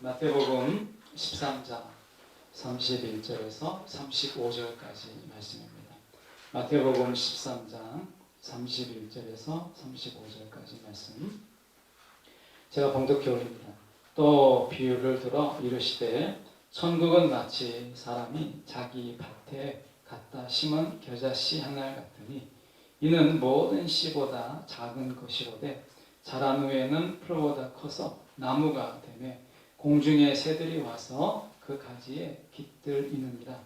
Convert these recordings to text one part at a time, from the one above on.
마태복음 13장 31절에서 35절까지 말씀입니다. 마태복음 13장 31절에서 35절까지 말씀. 제가 봉독해 올립니다. 또 비유를 들어 이르시되 천국은 마치 사람이 자기 밭에 갖다 심은 겨자씨 하나 같으니 이는 모든 씨보다 작은 것이로되 자란 후에는 풀보다 커서 나무가 되매 공중의 새들이 와서 그 가지에 깃들이느니라.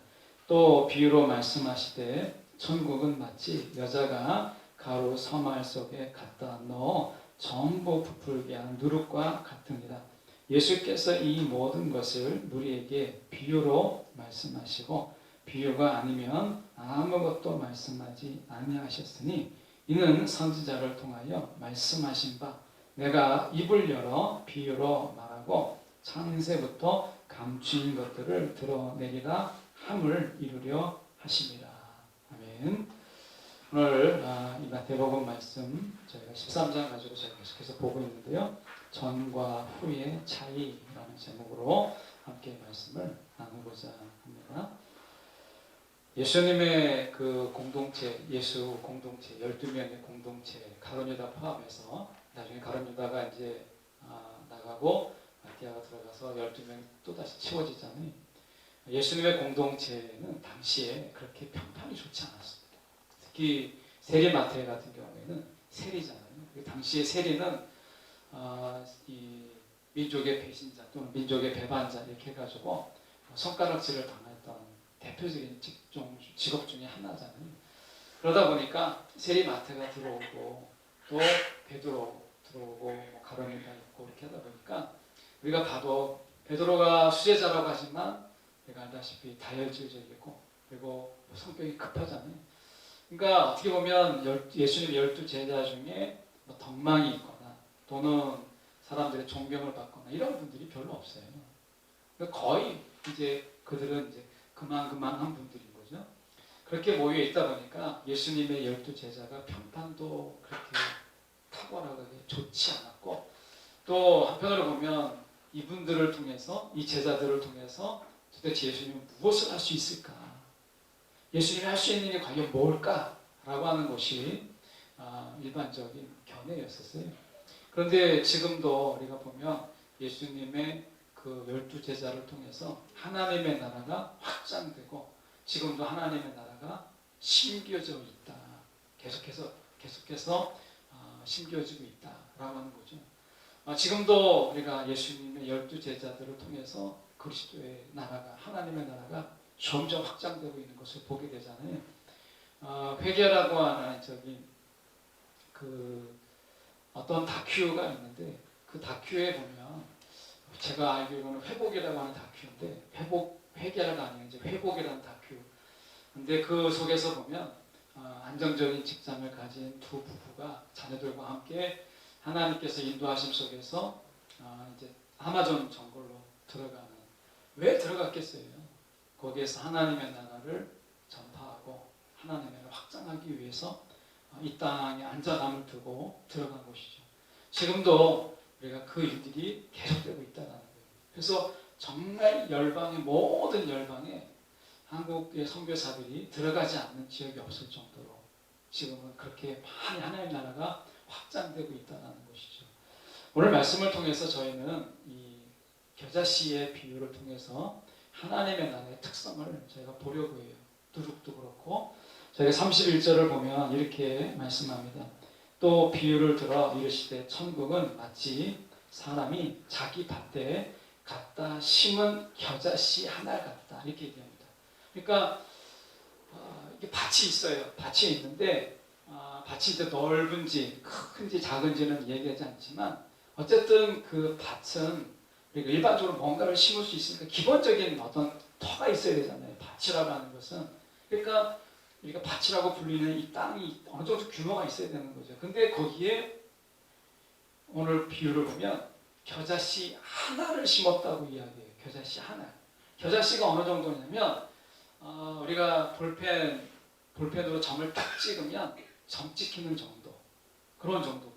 또 비유로 말씀하시되 천국은 마치 여자가 가루 서말 속에 갖다 넣어 전부 부풀게 한 누룩과 같으니라. 예수께서 이 모든 것을 우리에게 비유로 말씀하시고 비유가 아니면 아무것도 말씀하지 아니하셨으니 이는 선지자를 통하여 말씀하신 바 내가 입을 열어 비유로 말하고 창세부터 감추인 것들을 드러내리라 함을 이루려 하심이라. 아멘. 오늘 이 마태복음 말씀 저희가 13장 가지고 저희가 계속해서 보고 있는데요. 전과 후의 차이라는 제목으로 함께 말씀을 나누고자 합니다. 예수님의 그 공동체, 예수 공동체, 12명의 공동체, 가룟유다 포함해서 나중에 가룟유다가 이제 나가고 마티아가 들어가서 12명이 또다시 치워지잖아요. 예수님의 공동체는 당시에 그렇게 평판이 좋지 않았습니다. 특히 세리마태 같은 경우에는 세리잖아요. 당시의 세리는 이 민족의 배신자 또는 민족의 배반자 이렇게 해가지고 손가락질을 당했던 대표적인 직업 중에 하나잖아요. 그러다 보니까 세리마태가 들어오고 또 베드로 들어오고 가룟유다 있고 이렇게 하다 보니까 우리가 봐도 베드로가 수제자라고 하지만 내가 알다시피 다혈질적이고 그리고 성격이 급하잖아요. 그러니까 어떻게 보면 예수님 12제자 중에 뭐 덕망이 있거나 또는 사람들의 존경을 받거나 이런 분들이 별로 없어요. 그러니까 거의 이제 그들은 이제 그만한 분들인 거죠. 그렇게 모여 있다 보니까 예수님의 12제자가 평판도 그렇게 탁월하게 좋지 않았고 또 한편으로 보면 이분들을 통해서 이 제자들을 통해서 도대체 예수님은 무엇을 할 수 있을까? 예수님이 할 수 있는 일이 과연 뭘까? 라고 하는 것이 일반적인 견해였었어요. 그런데 지금도 우리가 보면 예수님의 그 12제자를 통해서 하나님의 나라가 확장되고 지금도 하나님의 나라가 심겨져 있다. 계속해서 심겨지고 있다라고 하는 거죠. 지금도 우리가 예수님의 12제자들을 통해서 그리스도의 나라가 하나님의 나라가 점점 확장되고 있는 것을 보게 되잖아요. 회개라고 하는 그 어떤 다큐가 있는데 그 다큐에 보면 제가 알기로는 회복이라고 하는 다큐인데 회개가 아니라 이제 회복이라는 다큐. 근데 그 속에서 보면 안정적인 직장을 가진 두 부부가 자녀들과 함께 하나님께서 인도하심 속에서 이제 아마존 정글로 들어가는. 왜 들어갔겠어요? 거기에서 하나님의 나라를 전파하고 하나님의 나라를 확장하기 위해서 이 땅에 안전함을 두고 들어간 것이죠. 지금도 우리가 그 일들이 계속되고 있다는 거예요. 그래서 정말 모든 열방에 한국의 선교사들이 들어가지 않는 지역이 없을 정도로 지금은 그렇게 많이 하나님의 나라가 확장되고 있다는 것이죠. 오늘 말씀을 통해서 저희는 이 겨자씨의 비유를 통해서 하나님의 나라의 특성을 저희가 보려고 해요. 누룩도 그렇고 저희가 31절을 보면 이렇게 말씀합니다. 또 비유를 들어 이르시되 천국은 마치 사람이 자기 밭에 갖다 심은 겨자씨 하나 같다 이렇게 얘기합니다. 그러니까 이게 밭이 있어요. 밭이 있는데 밭이 이제 넓은지 큰지 작은지는 얘기하지 않지만 어쨌든 그 밭은 우리가 일반적으로 뭔가를 심을 수 있으니까 기본적인 어떤 터가 있어야 되잖아요. 밭이라고 하는 것은. 그러니까 우리가 밭이라고 불리는 이 땅이 어느 정도 규모가 있어야 되는 거죠. 근데 거기에 오늘 비유를 보면 겨자씨 하나를 심었다고 이야기해요. 겨자씨 하나. 겨자씨가 어느 정도냐면 우리가 볼펜으로 점을 딱 찍으면 점 찍히는 정도. 그런 정도거든요.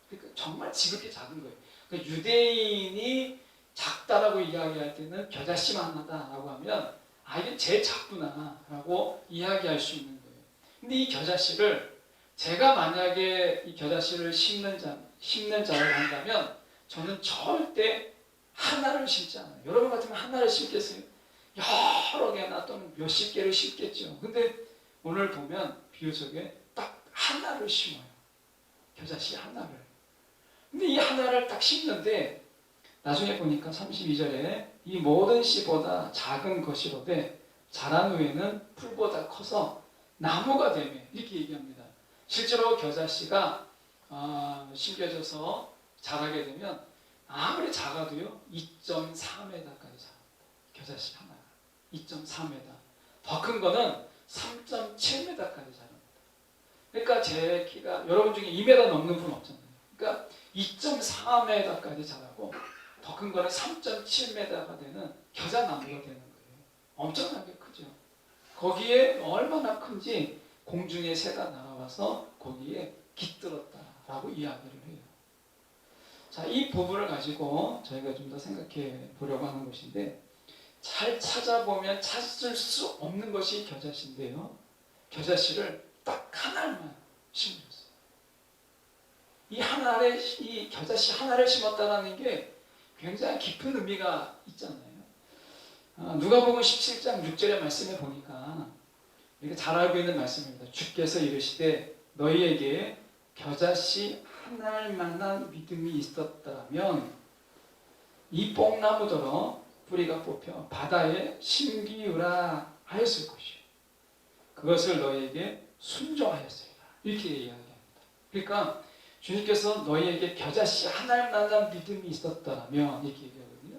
그러니까 정말 지극히 작은 거예요. 그러니까 유대인이 작다라고 이야기할 때는 겨자씨만 하다라고 하면 이게 제일 작구나 라고 이야기할 수 있는 거예요. 근데 이 겨자씨를 제가 만약에 이 겨자씨를 심는 자를 한다면 저는 절대 하나를 심지 않아요. 여러분 같으면 하나를 심겠어요? 여러 개나 또는 몇십 개를 심겠죠. 근데 오늘 보면 비유 속에 딱 하나를 심어요. 겨자씨 하나를. 근데 이 하나를 딱 심는데 나중에 보니까 32절에 이 모든 씨보다 작은 것이로되 자란 후에는 풀보다 커서 나무가 되매 이렇게 얘기합니다. 실제로 겨자씨가 심겨져서 자라게 되면 아무리 작아도요 2.4m까지 자랍니다. 겨자씨 하나가 2.4m. 더 큰 거는 3.7m까지 자랍니다. 그러니까 제 키가 여러분 중에 2m 넘는 분 없잖아요. 그러니까 2.4m까지 자라고 더 큰 거는 3.7m가 되는 겨자나무가 되는 거예요. 엄청나게 크죠. 거기에 얼마나 큰지 공중의 새가 날아와서 거기에 깃들었다라고 이야기를 해요. 자, 이 부분을 가지고 저희가 좀 더 생각해 보려고 하는 것인데 잘 찾아보면 찾을 수 없는 것이 겨자씨인데요. 겨자씨를 딱 하나만 심으셨어요. 이 겨자씨 하나를 심었다는 게 굉장히 깊은 의미가 있잖아요. 누가복음 17장 6절의 말씀에 보니까 이렇게 잘 알고 있는 말씀입니다. 주께서 이르시되 너희에게 겨자씨 한 알만한 믿음이 있었다면 이 뽕나무더러 뿌리가 뽑혀 바다에 심기우라 하였을 것이요 그것을 너희에게 순종하였으리라 이렇게 이야기합니다. 그러니까 주님께서 너희에게 겨자씨 한 알만한 믿음이 있었다면 이렇게 얘기하거든요.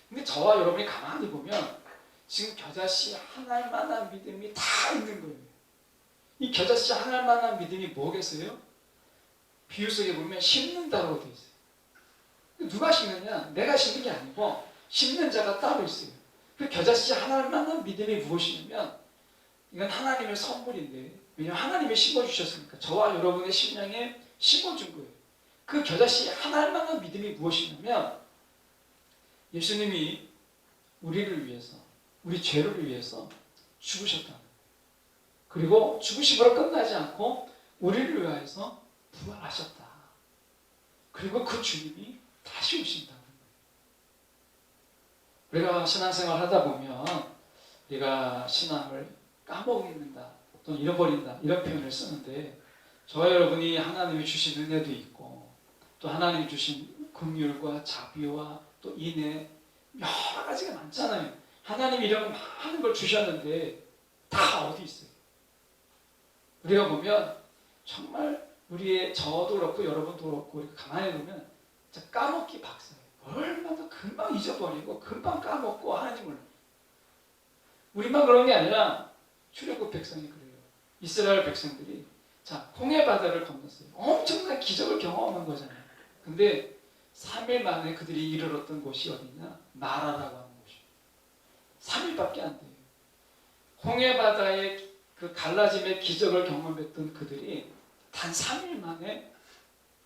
근데 저와 여러분이 가만히 보면 지금 겨자씨 한 알만한 믿음이 다 있는 거예요. 이 겨자씨 한 알만한 믿음이 뭐겠어요? 비유 속에 보면 심는다라고 되어 있어요. 누가 심느냐? 내가 심는 게 아니고 심는 자가 따로 있어요. 그 겨자씨 한 알만한 믿음이 무엇이냐면 이건 하나님의 선물인데 왜냐하면 하나님이 심어주셨으니까 저와 여러분의 심령에 심어준 거예요. 그 겨자씨 한 알만한 믿음이 무엇이냐면 예수님이 우리를 위해서 우리 죄를 위해서 죽으셨다는 거예요. 그리고 죽으심으로 끝나지 않고 우리를 위하여서 부활하셨다. 그리고 그 주님이 다시 오신다는 거예요. 우리가 신앙생활 하다 보면 우리가 신앙을 까먹는다 또는 잃어버린다 이런 표현을 쓰는데 저와 여러분이 하나님이 주신 은혜도 있고 또 하나님이 주신 긍휼과 자비와 또 인애 여러 가지가 많잖아요. 하나님이 이런 많은 걸 주셨는데 다 어디 있어요? 우리가 보면 정말 저도 그렇고 여러분도 그렇고 우리가 가만히 보면 진짜 까먹기 박사예요. 얼마나 금방 잊어버리고 금방 까먹고 하나님을 우리만 그런 게 아니라 출애굽 백성이 그래요. 이스라엘 백성들이 자 홍해 바다를 건넜어요. 엄청난 기적을 경험한 거잖아요. 근데 3일 만에 그들이 이르렀던 곳이 어디냐? 마라라고 하는 곳이에요. 3일밖에 안 돼요. 홍해 바다의 그 갈라짐의 기적을 경험했던 그들이 단 3일 만에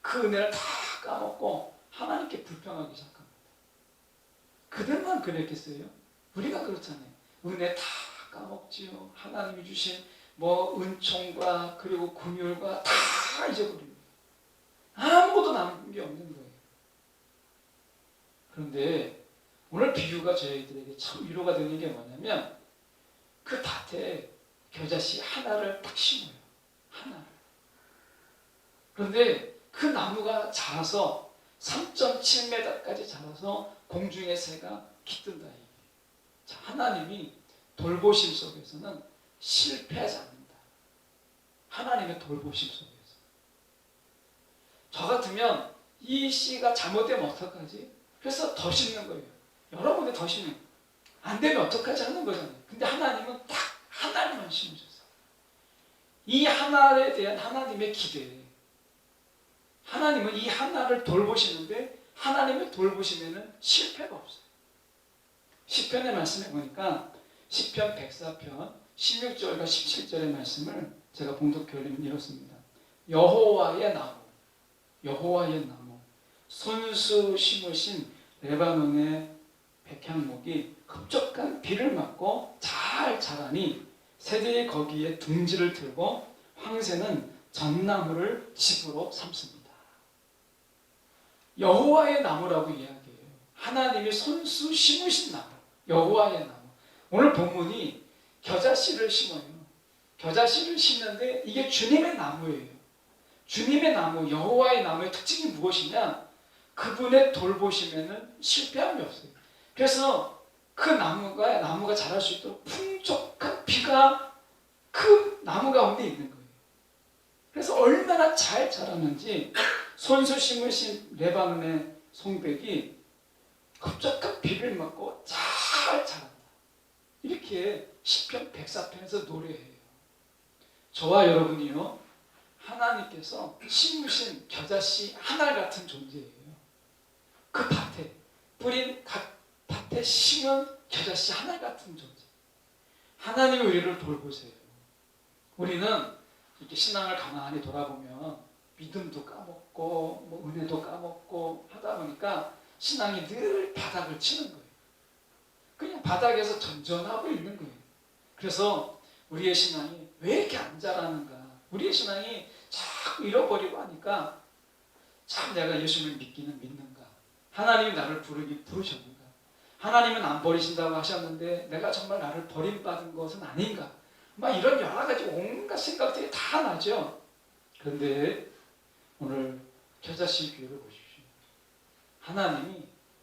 그 은혜를 다 까먹고 하나님께 불평하기 시작합니다. 그들만 그랬겠어요? 우리가 그렇잖아요. 은혜 다 까먹지요. 하나님이 주신 은총과 그리고 긍휼과 다 잊어버립니다. 아무것도 남은 게 없는 거예요. 그런데 오늘 비유가 저희들에게 참 위로가 되는 게 뭐냐면 그 밭에 겨자씨 하나를 딱 심어요. 하나를. 그런데 그 나무가 자라서 3.7m까지 자라서 공중의 새가 깃든다. 자, 하나님이 돌보심 속에서는 실패하지 않는다. 하나님의 돌보심 속에서. 저 같으면 이 씨가 잘못되면 어떡하지? 그래서 더 심는 거예요. 여러분이 더 심는 거예요. 안 되면 어떡하지 하는 거잖아요. 근데 하나님은 딱 하나님만 심으셨어요. 이 하나에 대한 하나님의 기대. 하나님은 이 하나를 돌보시는데 하나님을 돌보시면 실패가 없어요. 시편의 말씀에 보니까 시편 104편 16절과 17절의 말씀을 제가 봉독해드리면 이렇습니다. 여호와의 나무 손수 심으신 레바논의 백향목이 흡족한 비를 맞고 잘 자라니 새들이 거기에 둥지를 들고 황새는 전나무를 집으로 삼습니다. 여호와의 나무라고 이야기해요. 하나님이 손수 심으신 나무, 여호와의 나무. 오늘 본문이 겨자씨를 심어요. 겨자씨를 심는데 이게 주님의 나무예요. 주님의 나무, 여호와의 나무의 특징이 무엇이냐? 그분의 돌보심에는 실패함이 없어요. 그래서 그 나무가 자랄 수 있도록 풍족한 비가 그 나무 가운데 있는 거예요. 그래서 얼마나 잘 자랐는지 손수 심으신 레바논의 송백이 흡족한 비를 맞고 잘 자란다. 이렇게 시편 104편에서 노래해요. 저와 여러분이요, 하나님께서 심으신 겨자씨 하나 같은 존재예요. 그 밭에 뿌린 밭에 심은 겨자씨 하나 같은 존재. 하나님이 우리를 돌보세요. 우리는 이렇게 신앙을 가만히 돌아보면 믿음도 까먹고 은혜도 까먹고 하다 보니까 신앙이 늘 바닥을 치는 거예요. 그냥 바닥에서 전전하고 있는 거예요. 그래서 우리의 신앙이 왜 이렇게 안 자라는가? 우리의 신앙이 자꾸 잃어버리고 하니까 참 내가 예수님을 믿기는 믿는가? 하나님이 나를 부르셨는가? 하나님은 안 버리신다고 하셨는데 내가 정말 나를 버림받은 것은 아닌가? 막 이런 여러 가지 온갖 생각들이 다 나죠. 그런데 오늘 겨자씨 교회를 보십시오.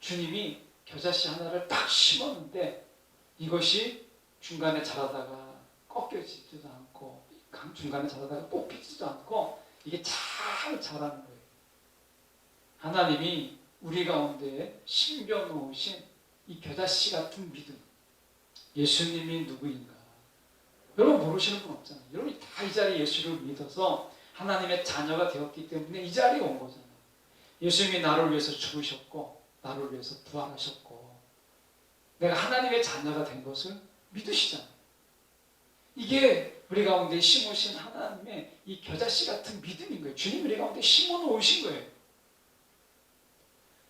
주님이 겨자씨 하나를 딱 심었는데 이것이 중간에 자라다가 꺾여지지도 않고 중간에 자라다가 뽑히지도 않고 이게 잘 자라는 거예요. 하나님이 우리 가운데 심겨놓으신 이 겨자씨 같은 믿음, 예수님이 누구인가? 여러분 모르시는 분 없잖아요. 여러분이 다 이 자리에 예수를 믿어서 하나님의 자녀가 되었기 때문에 이 자리에 온 거잖아요. 예수님이 나를 위해서 죽으셨고 나를 위해서 부활하셨고 내가 하나님의 자녀가 된 것을 믿으시잖아요. 이게 우리 가운데 심으신 하나님의 이 겨자씨 같은 믿음인 거예요. 주님이 우리 가운데 심어 놓으신 거예요.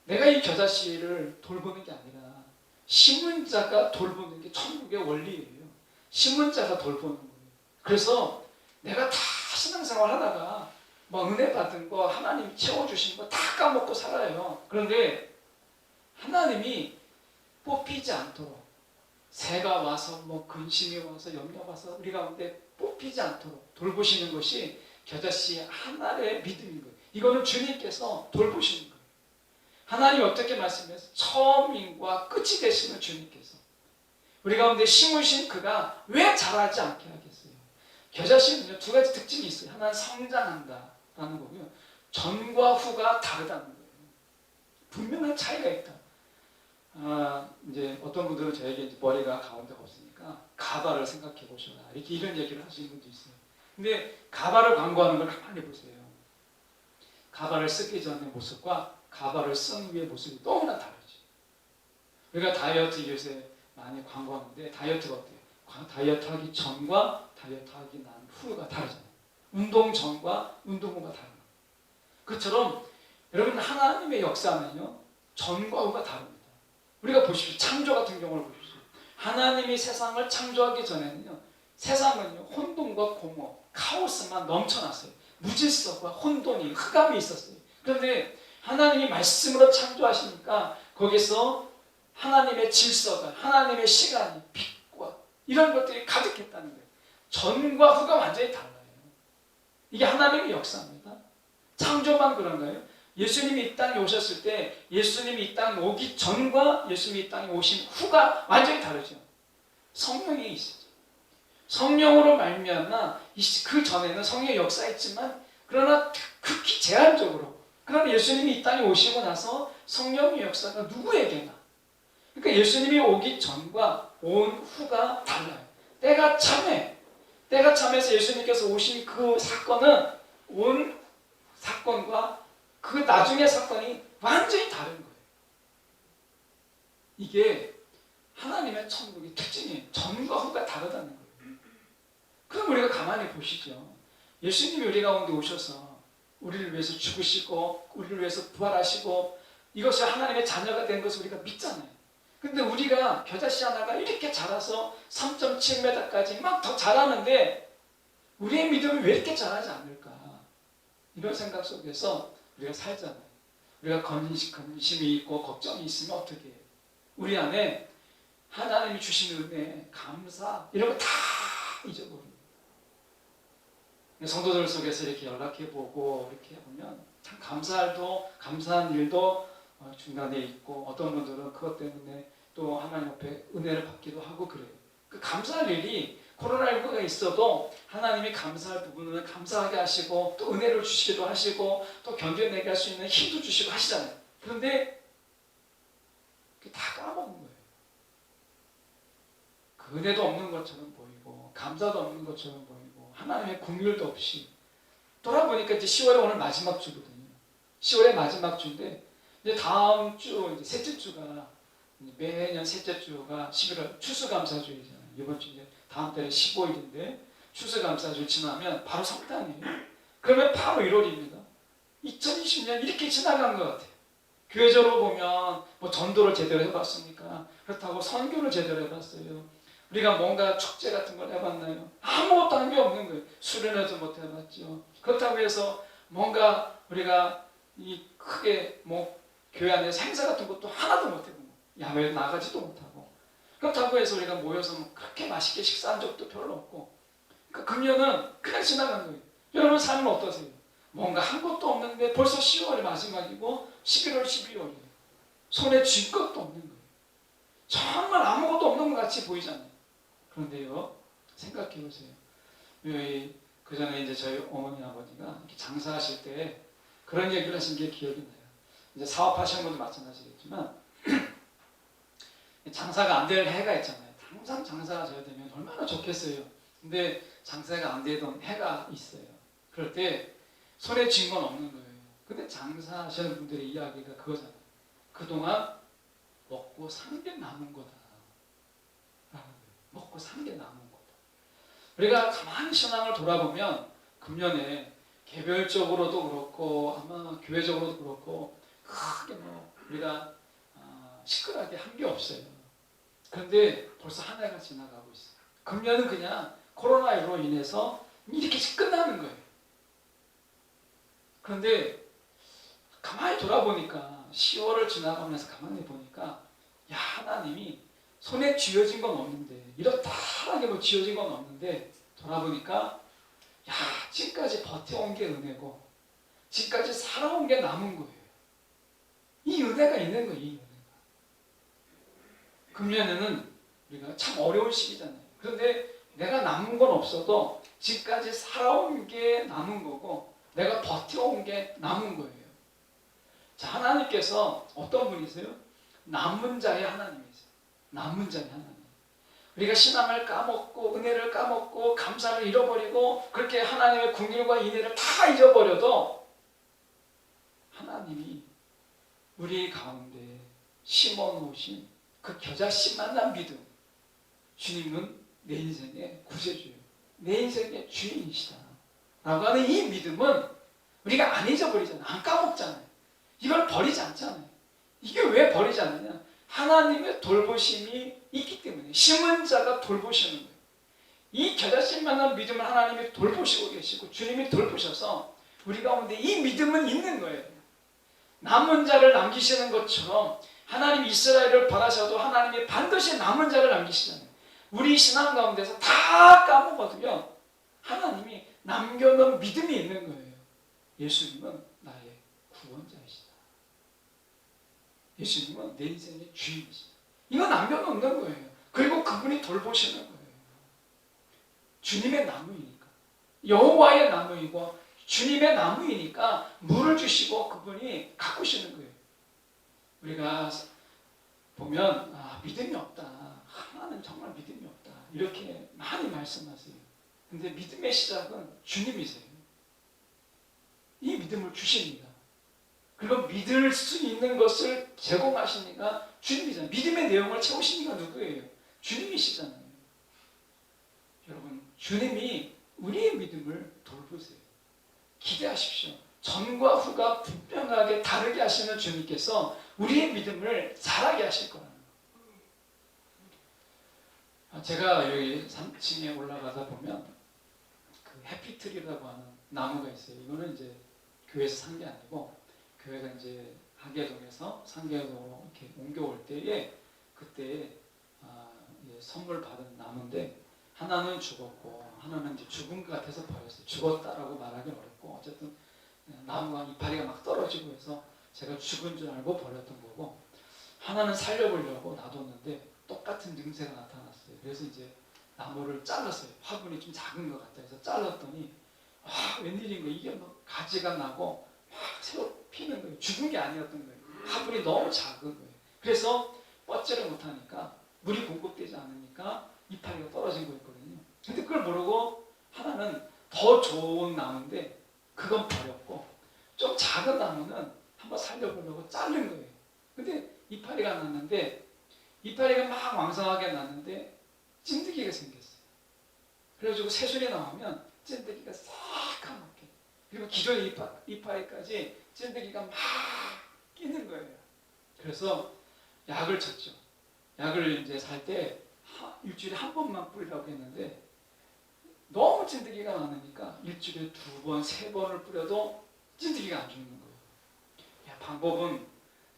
내가 이 겨자씨를 돌보는 게 아니라 심은 자가 돌보는 게 천국의 원리예요. 심은 자가 돌보는 거예요. 그래서 내가 다 신앙생활 하다가 은혜 받은 거 하나님 채워주신 거 다 까먹고 살아요. 그런데 하나님이 뽑히지 않도록 새가 와서 근심이 와서 염려가 와서 우리 가운데 뽑히지 않도록 돌보시는 것이 겨자씨 하나의 믿음인 거예요. 이거는 주님께서 돌보시는 거예요. 하나님이 어떻게 말씀해서 처음인과 끝이 되시는 주님께서 우리 가운데 심으신 그가 왜 자라지 않게 하겠어요? 겨자씨는요, 두 가지 특징이 있어요. 하나는 성장한다라는 거고요. 전과 후가 다르다는 거예요. 분명한 차이가 있다. 이제 어떤 분들은 저에게 이제 머리가 가운데가 없으니까 가발을 생각해 보셔라. 이런 얘기를 하시는 분도 있어요. 근데 가발을 광고하는 걸 가만히 보세요. 가발을 쓰기 전의 모습과 가발을 쓴 후의 모습이 너무나 다르죠. 우리가 다이어트 요새 많이 광고하는데 다이어트가 어때요? 다이어트 하기 전과 다이어트 하기 난 후가 다르잖아요. 운동 전과 운동 후가 다른 거예요. 그처럼 여러분 하나님의 역사는요, 전과 후가 다릅니다. 우리가 보십시오. 창조 같은 경우를 보십시오. 하나님이 세상을 창조하기 전에는요, 세상은요, 혼돈과 공허, 카오스만 넘쳐났어요. 무질서과 혼돈이, 흑암이 있었어요. 그런데 하나님이 말씀으로 창조하시니까 거기서 하나님의 질서가, 하나님의 시간이, 빛과 이런 것들이 가득했다는 거예요. 전과 후가 완전히 달라요. 이게 하나님의 역사입니다. 창조만 그런가요? 예수님이 이 땅에 오셨을 때 예수님이 이 땅에 오기 전과 예수님이 이 땅에 오신 후가 완전히 다르죠. 성령이 있었죠. 성령으로 말미암아 그 전에는 성령의 역사했지만 그러나 극히 제한적으로, 그러나 예수님이 이 땅에 오시고 나서 성령의 역사가 누구에게나, 그러니까 예수님이 오기 전과 온 후가 달라요. 때가 참해서 예수님께서 오신 그 사건은 온 사건과 그 나중의 사건이 완전히 다른 거예요. 이게 하나님의 천국의 특징이에요. 전과 후가 다르다는 거예요. 그럼 우리가 가만히 보시죠. 예수님이 우리 가운데 오셔서 우리를 위해서 죽으시고 우리를 위해서 부활하시고 이것이 하나님의 자녀가 된 것을 우리가 믿잖아요. 근데 우리가 겨자씨 하나가 이렇게 자라서 3.7m까지 막 더 자라는데 우리의 믿음이 왜 이렇게 자라지 않을까? 이런 생각 속에서 우리가 살잖아요. 우리가 근심이 있고 걱정이 있으면 어떻게 해요? 우리 안에 하나님이 주신 은혜, 감사 이런 거 다 잊어버립니다. 성도들 속에서 이렇게 연락해보고 이렇게 보면 참 감사한 일도 중간에 있고 어떤 분들은 그것 때문에 또 하나님 앞에 은혜를 받기도 하고 그래요. 그 감사할 일이 코로나19가 있어도 하나님이 감사할 부분은 감사하게 하시고 또 은혜를 주시기도 하시고 또 견뎌내게 할 수 있는 힘도 주시고 하시잖아요. 그런데 그게 다 까먹은 거예요. 그 은혜도 없는 것처럼 보이고 감사도 없는 것처럼 보이고 하나님의 긍휼도 없이 돌아보니까 이제 10월에 오늘 마지막 주거든요. 10월의 마지막 주인데 이제 다음 주 이제 셋째 주가 매년 셋째 주가 11월 추수감사주의잖아요. 이번 주 이제 다음 달에 15일인데 추수감사주 지나면 바로 성탄이에요. 그러면 바로 1월입니다. 2020년 이렇게 지나간 것 같아요. 교회적으로 보면 뭐 전도를 제대로 해봤습니까? 그렇다고 선교를 제대로 해봤어요. 우리가 뭔가 축제 같은 걸 해봤나요? 아무것도 한 게 없는 거예요. 수련회도 못 해봤죠. 그렇다고 해서 뭔가 우리가 이 크게 뭐 교회 안에서 행사 같은 것도 하나도 못 해보고 야외에 나가지도 못하고 그렇다고 해서 우리가 모여서 뭐 그렇게 맛있게 식사한 적도 별로 없고 그러니까 금년은 그냥 지나간 거예요. 여러분 삶은 어떠세요? 뭔가 한 것도 없는데 벌써 10월이 마지막이고 11월, 12월이에요. 손에 쥘 것도 없는 거예요. 정말 아무것도 없는 것 같이 보이잖아요. 그런데요, 생각해 보세요. 그 전에 이제 저희 어머니 아버지가 이렇게 장사하실 때 그런 얘기를 하신 게 기억이 나요. 이제 사업하시는 분도 마찬가지겠지만 장사가 안 될 해가 있잖아요. 항상 장사가 잘 되면 얼마나 좋겠어요. 근데 장사가 안 되던 해가 있어요. 그럴 때 손에 쥔 건 없는 거예요. 근데 장사하시는 분들의 이야기가 그거잖아요. 그동안 먹고 산 게 남은 거다. 먹고 산 게 남은 거다. 우리가 가만히 신앙을 돌아보면 금년에 개별적으로도 그렇고 아마 교회적으로도 그렇고 크게 뭐 우리가 시끄럽게 한 게 없어요. 그런데 벌써 한 해가 지나가고 있어요. 금년은 그냥 코로나19로 인해서 이렇게 끝나는 거예요. 그런데 가만히 돌아보니까 10월을 지나가면서 가만히 보니까 야 하나님이 손에 쥐어진 건 없는데 이렇다하게 뭐 쥐어진 건 없는데 돌아보니까 야 지금까지 버텨온 게 은혜고 지금까지 살아온 게 남은 거예요. 이 은혜가 있는 거예요. 이 은혜가. 금년에는 우리가 참 어려운 시기잖아요. 그런데 내가 남은 건 없어도 지금까지 살아온 게 남은 거고 내가 버텨온 게 남은 거예요. 자, 하나님께서 어떤 분이세요? 남은 자의 하나님이세요. 남은 자의 하나님. 우리가 신앙을 까먹고 은혜를 까먹고 감사를 잃어버리고 그렇게 하나님의 긍휼과 인애를 다 잊어버려도 하나님이 우리 가운데 심어놓으신 그 겨자씨 만난 믿음. 주님은 내 인생의 구세주예요. 내 인생의 주인이시다. 라고 하는 이 믿음은 우리가 안 잊어버리잖아요. 안 까먹잖아요. 이걸 버리지 않잖아요. 이게 왜 버리지 않느냐? 하나님의 돌보심이 있기 때문에 심은 자가 돌보시는 거예요. 이 겨자씨만한 믿음을 하나님이 돌보시고 계시고 주님이 돌보셔서 우리 가운데 이 믿음은 있는 거예요. 남은 자를 남기시는 것처럼 하나님 이스라엘을 벌하셔도 하나님이 반드시 남은 자를 남기시잖아요. 우리 신앙 가운데서 다 까먹어도요 하나님이 남겨놓은 믿음이 있는 거예요. 예수님은 나의 구원자이시다. 예수님은 내 인생의 주인이시다. 이거 남겨놓는 거예요. 그리고 그분이 돌보시는 거예요. 주님의 나무이니까 여호와의 나무이고 주님의 나무이니까 물을 주시고 그분이 가꾸시는 거예요. 우리가 보면 믿음이 없다. 하나는 정말 믿음이 없다. 이렇게 많이 말씀하세요. 근데 믿음의 시작은 주님이세요. 이 믿음을 주십니다. 그리고 믿을 수 있는 것을 제공하시니까 주님이잖아요. 믿음의 내용을 채우시니까 누구예요? 주님이시잖아요. 여러분, 주님이 우리의 믿음을 돌보세요. 기대하십시오. 전과 후가 분명하게 다르게 하시는 주님께서 우리의 믿음을 자라게 하실 거라는 거예요. 제가 여기 3층에 올라가다 보면 그 해피트리라고 하는 나무가 있어요. 이거는 이제 교회에서 산 게 아니고 교회가 이제 하계동에서 상계동으로 이렇게 옮겨올 때에 그때 선물 받은 나무인데 하나는 죽었고 하나는 이제 죽은 것 같아서 버렸어요. 죽었다라고 말하기 어렵고 어쨌든 나무가 이파리가 막 떨어지고 해서 제가 죽은 줄 알고 버렸던 거고 하나는 살려보려고 놔뒀는데 똑같은 증세가 나타났어요. 그래서 이제 나무를 잘랐어요. 화분이 좀 작은 것 같다 해서 잘랐더니 웬일인 거예요. 이게 막 가지가 나고 막 새로 피는 거예요. 죽은 게 아니었던 거예요. 화분이 너무 작은 거예요. 그래서 뻗지를 못하니까 물이 공급되지 않으니까 이파리가 떨어진 거였거든요. 근데 그걸 모르고 하나는 더 좋은 나무인데 그건 버렸고 좀 작은 나무는 한번 살려보려고 자른 거예요. 근데 이파리가 났는데 이파리가 막 왕성하게 났는데 찐득이가 생겼어요. 그래가지고 새순이 나오면 찐득이가 새카맣게 그리고 기존의 이파리까지 찐득이가 막 끼는 거예요. 그래서 약을 쳤죠. 약을 이제 살 때 일주일에 한 번만 뿌리라고 했는데 너무 찐득이가 많으니까 일주일에 2번, 3번을 뿌려도 찐득이가 안 죽는 거예요. 방법은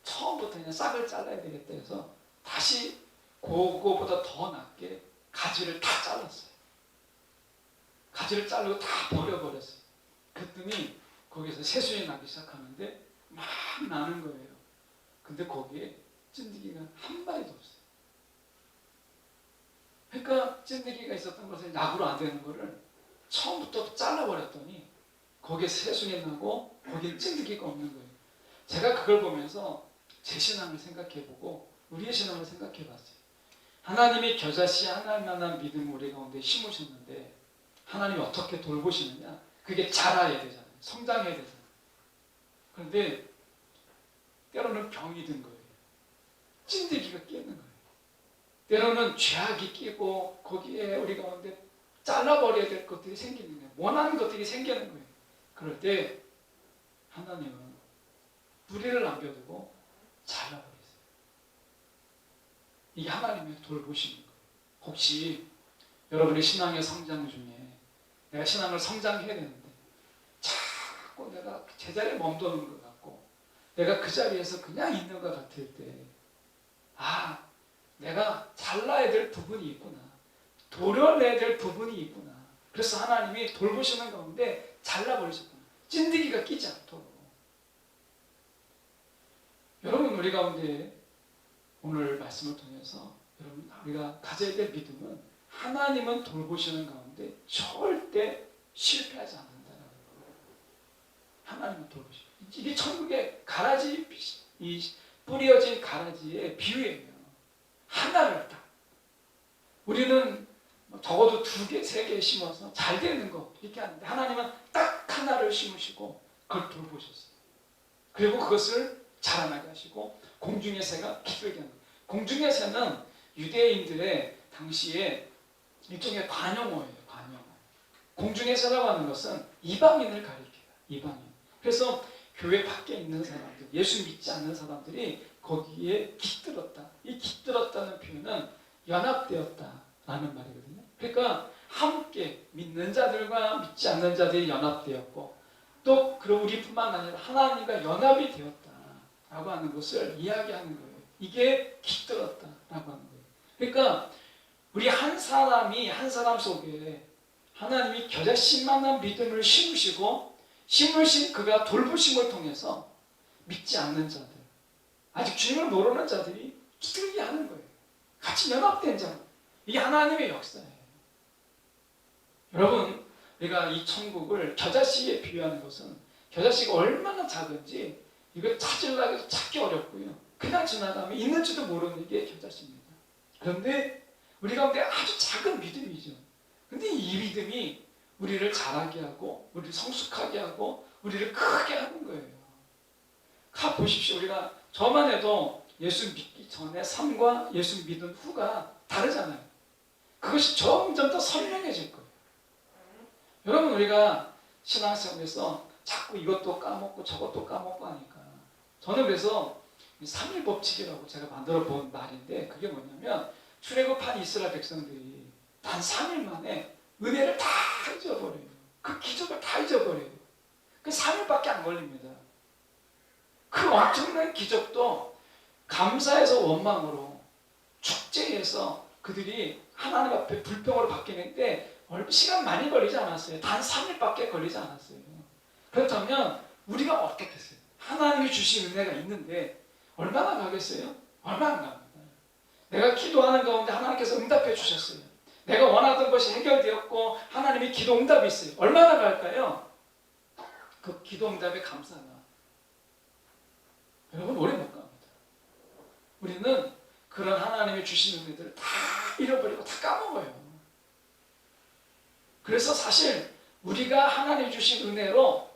처음부터 그냥 싹을 잘라야 되겠다 해서 다시 그거보다 더 낮게 가지를 다 잘랐어요. 가지를 자르고 다 버려버렸어요. 그랬더니 거기서 새순이 나기 시작하는데 막 나는 거예요. 근데 거기에 찐득이가 한 마리도 없어요. 그러니까 찐득이가 있었던 것을 약으로 안 되는 거를 처음부터 잘라버렸더니 거기에 새순이 나고 거기에 찐득이가 없는 거예요. 제가 그걸 보면서 제 신앙을 생각해보고 우리의 신앙을 생각해봤어요. 하나님이 겨자씨 하나님만한 믿음을 우리 가운데 심으셨는데 하나님이 어떻게 돌보시느냐? 그게 자라야 되잖아요. 성장해야 되잖아요. 그런데 때로는 병이 든 거예요. 찐득이가 끼는 거예요. 때로는 죄악이 끼고 거기에 우리 가운데 잘라버려야 될 것들이 생기는 거예요. 원하는 것들이 생기는 거예요. 그럴 때 하나님은 뿌리를 남겨두고 잘라버리세요. 이게 하나님의 돌보시는 거예요. 혹시 여러분의 신앙의 성장 중에 내가 신앙을 성장해야 되는데 자꾸 내가 제자리에 멈도는 것 같고 내가 그 자리에서 그냥 있는 것 같을 때 내가 잘라야 될 부분이 있구나. 도려내야 될 부분이 있구나. 그래서 하나님이 돌보시는 가운데 잘라버리셨구나. 찐득이가 끼지 않도록. 여러분 우리 가운데 오늘 말씀을 통해서 여러분 우리가 가져야 될 믿음은 하나님은 돌보시는 가운데 절대 실패하지 않는다는 거예요. 하나님은 돌보시고 이게 천국의 가라지 이 뿌려진 가라지의 비유예요. 하나를 딱 우리는 적어도 2개, 3개 심어서 잘 되는 거 이렇게 하는데 하나님은 딱 하나를 심으시고 그걸 돌보셨어요. 그리고 그것을 자라나게 하시고 공중의 새가 기쁘게 하는 거예요. 공중의 새는 유대인들의 당시에 일종의 관용어예요. 관용어. 공중의 새라고 하는 것은 이방인을 가리켜요. 이방인. 그래서 교회 밖에 있는 사람들, 예수 믿지 않는 사람들이 거기에 깃들었다. 이 깃들었다는 표현은 연합되었다라는 말이거든요. 그러니까 함께 믿는 자들과 믿지 않는 자들이 연합되었고 또 그리고 우리뿐만 아니라 하나님과 연합이 되었다라고 하는 것을 이야기하는 거예요. 이게 깃들었다라고 하는 거예요. 그러니까 우리 한 사람이 한 사람 속에 하나님이 겨자씨만한 믿음을 심으시고 심으신 그가 돌보심을 통해서 믿지 않는 자들 아직 주님을 모르는 자들이 기들게 하는 거예요. 같이 연합된 자. 이게 하나님의 역사예요. 여러분 우리가 이 천국을 겨자씨에 비유하는 것은 겨자씨가 얼마나 작은지 이거 찾으려고 해도 찾기 어렵고요. 그냥 지나가면 있는지도 모르는 게 겨자씨입니다. 그런데 우리 가운데 아주 작은 믿음이죠. 근데 이 믿음이 우리를 자라게 하고 우리를 성숙하게 하고 우리를 크게 하는 거예요. 보십시오. 우리가 저만 해도 예수 믿기 전에 삶과 예수 믿은 후가 다르잖아요. 그것이 점점 더 선명해질 거예요. 여러분 우리가 신앙생활에서 자꾸 이것도 까먹고 저것도 까먹고 하니까 저는 그래서 삼일 법칙이라고 제가 만들어 본 말인데 그게 뭐냐면 출애굽한 이스라엘 백성들이 단 3일 만에 은혜를 다 잊어버려요. 그 기적을 다 잊어버려요. 그 3일밖에 안 걸립니다. 그 엄청난 기적도 감사에서 원망으로 축제에서 그들이 하나님 앞에 불평으로 바뀌는데 시간 많이 걸리지 않았어요. 단 3일밖에 걸리지 않았어요. 그렇다면 우리가 어떻겠어요? 하나님이 주신 은혜가 있는데 얼마나 가겠어요? 얼마 안 갑니다. 내가 기도하는 가운데 하나님께서 응답해 주셨어요. 내가 원하던 것이 해결되었고 하나님이 기도 응답이 있어요. 얼마나 갈까요? 그 기도 응답의 감사가 여러분 오래 못 갑니다. 우리는 그런 하나님이 주신 은혜들을 다 잃어버리고 다 까먹어요. 그래서 사실 우리가 하나님이 주신 은혜로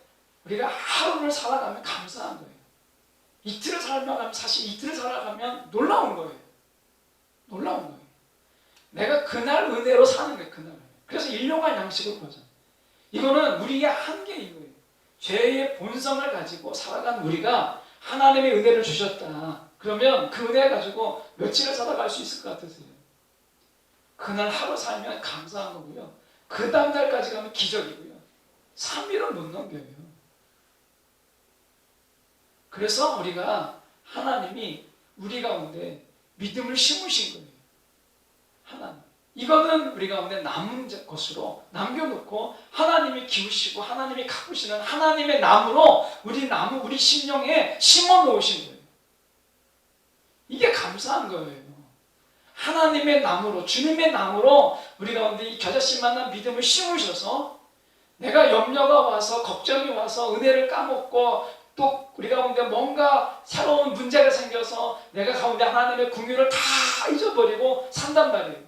우리가 하루를 살아가면 감사한 거예요. 이틀을 살아가면 사실 이틀을 살아가면 놀라운 거예요. 놀라운 거예요. 내가 그날 은혜로 사는 거예요. 그날. 그래서 일용할 양식을 구하잖아요. 이거는 우리의 한계인 거예요. 죄의 본성을 가지고 살아간 우리가 하나님의 은혜를 주셨다. 그러면 그 은혜 가지고 며칠을 살아갈 수 있을 것 같으세요? 그날 하루 살면 감사한 거고요. 그 다음 날까지 가면 기적이고요. 3일은 못 넘겨요. 그래서 우리가 하나님이 우리 가운데 믿음을 심으신 거예요. 하나님. 이거는 우리 가운데 남은 것으로 남겨놓고 하나님이 기우시고 하나님이 가꾸시는 하나님의 나무로 우리 심령에 심어 놓으신 거예요. 이게 감사한 거예요. 하나님의 나무로 주님의 나무로 우리 가운데 이 겨자씨만한 믿음을 심으셔서 내가 염려가 와서 걱정이 와서 은혜를 까먹고 또 우리 가운데 뭔가 새로운 문제가 생겨서 내가 가운데 하나님의 긍휼을 다 잊어버리고 산단 말이에요.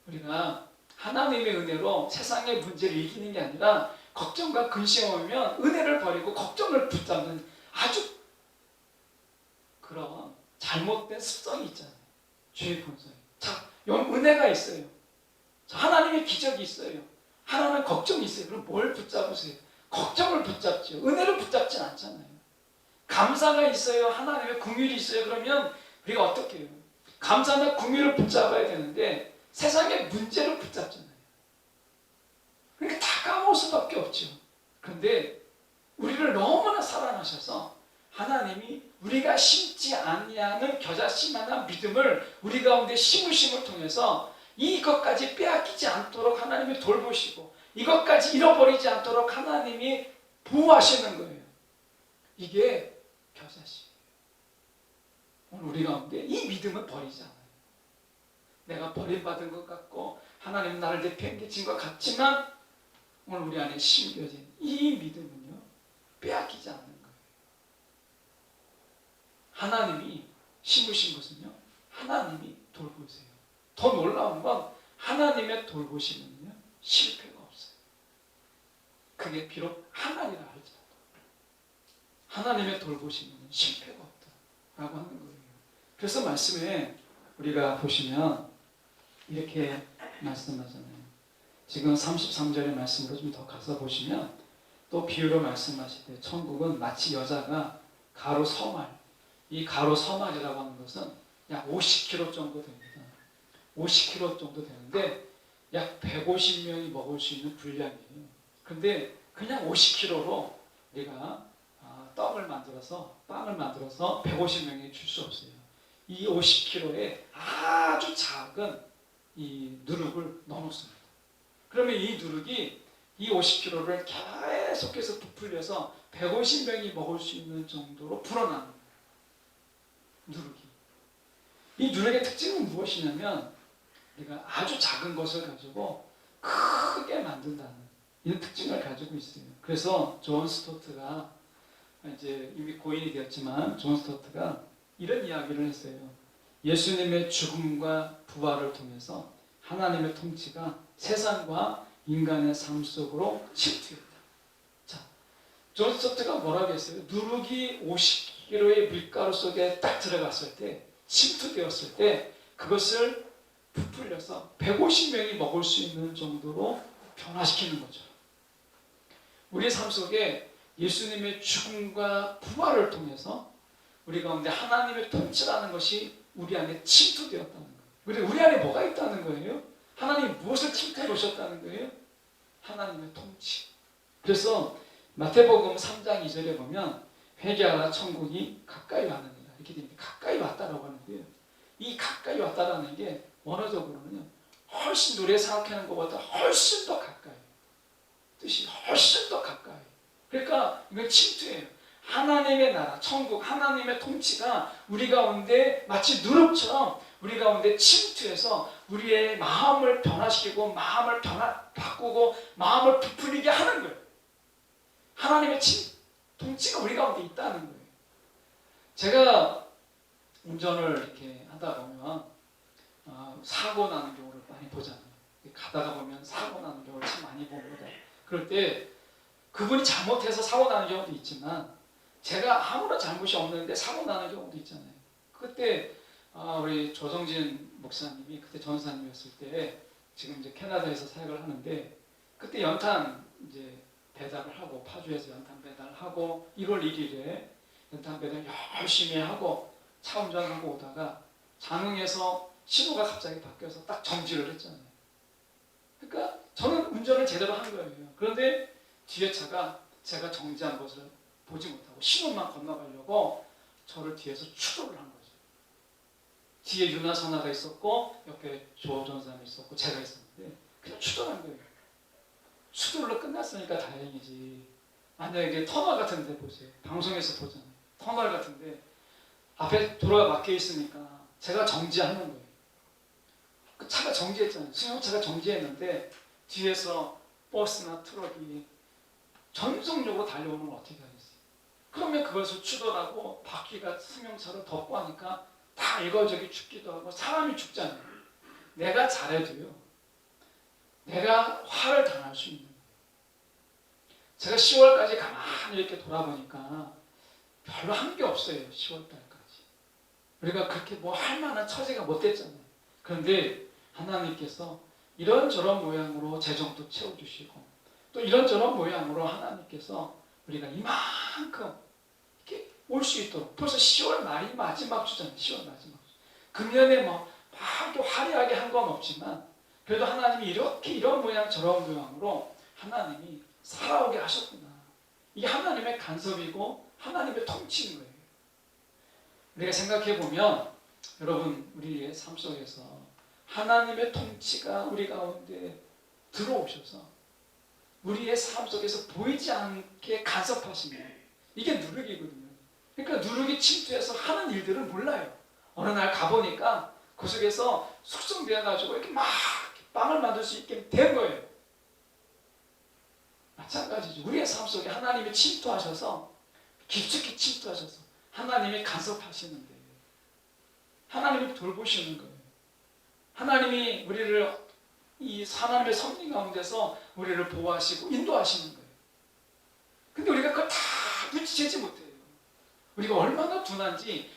우리가 하나님의 은혜로 세상의 문제를 이기는 게 아니라 걱정과 근심이 오면 은혜를 버리고 걱정을 붙잡는 아주 그런 잘못된 습성이 있잖아요. 죄의 본성이. 자, 은혜가 있어요. 하나님의 기적이 있어요. 하나는 걱정이 있어요. 그럼 뭘 붙잡으세요? 걱정을 붙잡죠. 은혜를 붙잡진 않잖아요. 감사가 있어요. 하나님의 긍휼이 있어요. 그러면 우리가 어떻게 해요? 감사나 긍휼을 붙잡아야 되는데 세상의 문제를 붙잡잖아요. 그러니까 다 까먹을 수밖에 없죠. 그런데 우리를 너무나 사랑하셔서 하나님이 우리가 심지 아니하는 겨자씨만한 믿음을 우리 가운데 심으심을 통해서 이것까지 빼앗기지 않도록 하나님이 돌보시고 이것까지 잃어버리지 않도록 하나님이 보호하시는 거예요. 이게 겨자씨. 오늘 우리 가운데 이 믿음은 버리지 않아요. 내가 버림받은 것 같고 하나님 나를 내팽개친 것 같지만 오늘 우리 안에 심겨진 이 믿음은요 빼앗기지 않는 거예요. 하나님이 심으신 것은요 하나님이 돌보세요. 더 놀라운 건 하나님의 돌보심은요 실패가 없어요. 그게 비록 하나님이라 할지라도 하나님의 돌보심은 실패가 없다라고 하는 거예요. 그래서 말씀에 우리가 보시면 이렇게 말씀하잖아요. 지금 33절의 말씀으로 좀 더 가서 보시면 또 비유로 말씀하실 때 천국은 마치 여자가 가로 서말, 이 가로 서말이라고 하는 것은 약 50kg 정도 됩니다. 50kg 정도 되는데 약 150명이 먹을 수 있는 분량이에요. 그런데 그냥 50kg로 우리가 떡을 만들어서 빵을 만들어서 150명에게 줄 수 없어요. 이 50kg에 아주 작은 이 누룩을 넣어놓습니다. 그러면 이 누룩이 이 50kg를 계속해서 부풀려서 150명이 먹을 수 있는 정도로 불어납니다. 누룩이. 이 누룩의 특징은 무엇이냐면 우리가 아주 작은 것을 가지고 크게 만든다는 이런 특징을 가지고 있어요. 그래서 존 스토트가 이제 이미 고인이 되었지만 존 스토트가 이런 이야기를 했어요. 예수님의 죽음과 부활을 통해서 하나님의 통치가 세상과 인간의 삶 속으로 침투했다. 자, 존 스토트가 뭐라고 했어요? 누룩이 50kg의 밀가루 속에 딱 들어갔을 때, 침투되었을 때 그것을 부풀려서 150명이 먹을 수 있는 정도로 변화시키는 거죠. 우리 삶 속에 예수님의 죽음과 부활을 통해서 우리 가운데 하나님의 통치라는 것이 우리 안에 침투되었다는 거예요. 우리 안에 뭐가 있다는 거예요? 하나님이 무엇을 침투해 놓으셨다는 거예요? 하나님의 통치. 그래서 마태복음 3장 2절에 보면 회개하라 천국이 가까이 왔느니라 이렇게 됩니다. 가까이 왔다라고 하는데요. 이 가까이 왔다라는 게 원어적으로는요. 훨씬 우리가 생각하는 것보다 훨씬 더 가까이. 뜻이 훨씬 더 가까이. 그러니까 이건 침투예요. 하나님의 나라, 천국, 하나님의 통치가 우리 가운데 마치 누룩처럼 우리 가운데 침투해서 우리의 마음을 변화시키고 마음을 바꾸고 마음을 부풀리게 하는 거예요. 하나님의 통치가 우리 가운데 있다는 거예요. 제가 운전을 이렇게 하다 보면 사고 나는 경우를 많이 보잖아요. 가다가 보면 사고 나는 경우를 참 많이 봅니다. 그럴 때 그분이 잘못해서 사고 나는 경우도 있지만 제가 아무런 잘못이 없는데 사고 나는 경우도 있잖아요. 그때 우리 조정진 목사님이 그때 전사님이었을 때 지금 이제 캐나다에서 사역을 하는데 그때 연탄 이제 배달을 하고 파주에서 연탄 배달을 하고 1월 1일에 연탄 배달 열심히 하고 차 운전하고 오다가 장흥에서 신호가 갑자기 바뀌어서 딱 정지를 했잖아요. 그러니까 저는 운전을 제대로 한 거예요. 그런데 뒤에 차가 제가 정지한 것을 보지 못하고 신호만 건너가려고 저를 뒤에서 추돌을 한 거죠. 뒤에 윤하선아가 있었고 옆에 조전사님이 있었고 제가 있었는데 그냥 추돌한 거예요. 추돌로 끝났으니까 다행이지. 만약에 터널 같은 데 보세요. 방송에서 보잖아요. 터널 같은 데 앞에 도로가 막혀 있으니까 제가 정지하는 거예요. 그 차가 정지했잖아요. 승용차가 정지했는데 뒤에서 버스나 트럭이 전속력으로 달려오는 걸 어떻게 하겠어요? 그러면 그것을 추돌하고 바퀴가 승용차로 덮고 하니까 다 이거저기 죽기도 하고 사람이 죽잖아요. 내가 잘해도요. 내가 화를 당할 수 있는 거예요. 제가 10월까지 가만히 이렇게 돌아보니까 별로 한 게 없어요. 10월달까지. 우리가 그렇게 뭐 할 만한 처지가 못 됐잖아요. 그런데 하나님께서 이런저런 모양으로 재정도 채워주시고 또 이런저런 모양으로 하나님께서 우리가 이만큼 이렇게 올 수 있도록 벌써 10월 말이 마지막 주잖아요. 10월 마지막 주. 금년에 뭐 막 화려하게 한 건 없지만 그래도 하나님이 이렇게 이런 모양 저런 모양으로 하나님이 살아오게 하셨구나. 이게 하나님의 간섭이고 하나님의 통치인 거예요. 우리가 생각해 보면 여러분 우리의 삶 속에서 하나님의 통치가 우리 가운데 들어오셔서 우리의 삶 속에서 보이지 않게 간섭하시는 거예요. 이게 누룩이거든요. 그러니까 누룩이 침투해서 하는 일들을 몰라요. 어느 날 가보니까 그 속에서 숙성되어가지고 이렇게 막 빵을 만들 수 있게 된 거예요. 마찬가지죠. 우리의 삶 속에 하나님이 침투하셔서 깊숙이 침투하셔서 하나님이 간섭하시는데 하나님이 돌보시는 거예요. 하나님이 우리를 이 하나님의 섭리 가운데서 우리를 보호하시고 인도하시는 거예요. 근데 우리가 그걸 다 눈치채지 못해요. 우리가 얼마나 둔한지